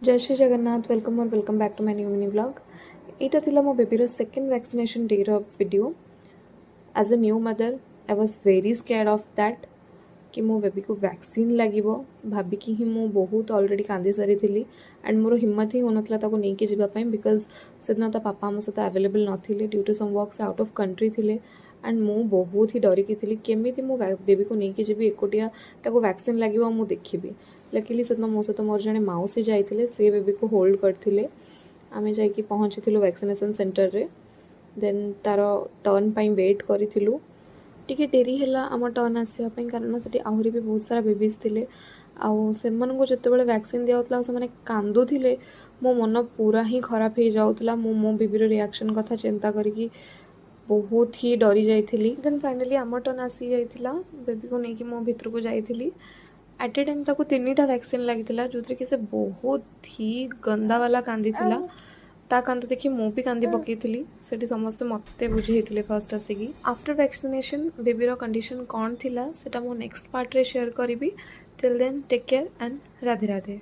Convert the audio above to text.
जय श्री जगन्नाथ वेलकम और welcome back to my new mini blog. एटा थिला मो बेबीर सेकेंड वैक्सीनेशन डे रो video. As a new mother I was very scared of that कि मो बेबी को वैक्सीन लगिबो भाबिकी ही मो बहुत ऑलरेडी कांदी सारी थी एंड मोर हिम्मत ही होनथला ताको नेकी जिबा पई बिकॉज सेदिन ता पापा आम सहित अवेलेबल नथिले due to some works out of country थिले एंड मु बहुत ही डरिकी थी केमिति मो बेबी को नेकी जिबी एकोटिया ताको वैक्सीन लगिबो मु देखिबी। लकीली सेदिन मो सहित मोर जने माउसी जाइतिले से बेबी को होल्ड करथिले। आमे जाइकी पहुँचीलु वैक्सीनेशन सेंटर रे देन तार टर्न पाई वेट करिथिलु। टिके डेरी हैला आम टर्न आसवाई कारण से आहरी भी बहुत सारा बेबीज थे आउ जिते वैक्सीन दिया से कांदुले मो मन पूरा ही खराब हो जाऊला। मो बेबीर रिएक्शन कथा चिंता करी बहुत ही डरी जाइली। देन फाइनली आम टर्न आसी जाइला बेबी को लेकिन मो भितर को जाइली। एट ए टाइम ताको 3टा वैक्सीन लगी जो कि से बहुत ही गंदा वाला कांदी थिला। ता कांद देखी मु भी कांदी पकई से समस्ते मत बुझे फर्स्ट आसिकी। आफ्टर वैक्सीनेशन बेबीर कंडीशन कौन थिला सेटा मो नेक्स्ट पार्ट रे शेयर करी। Till then take care and Radhe Radhe.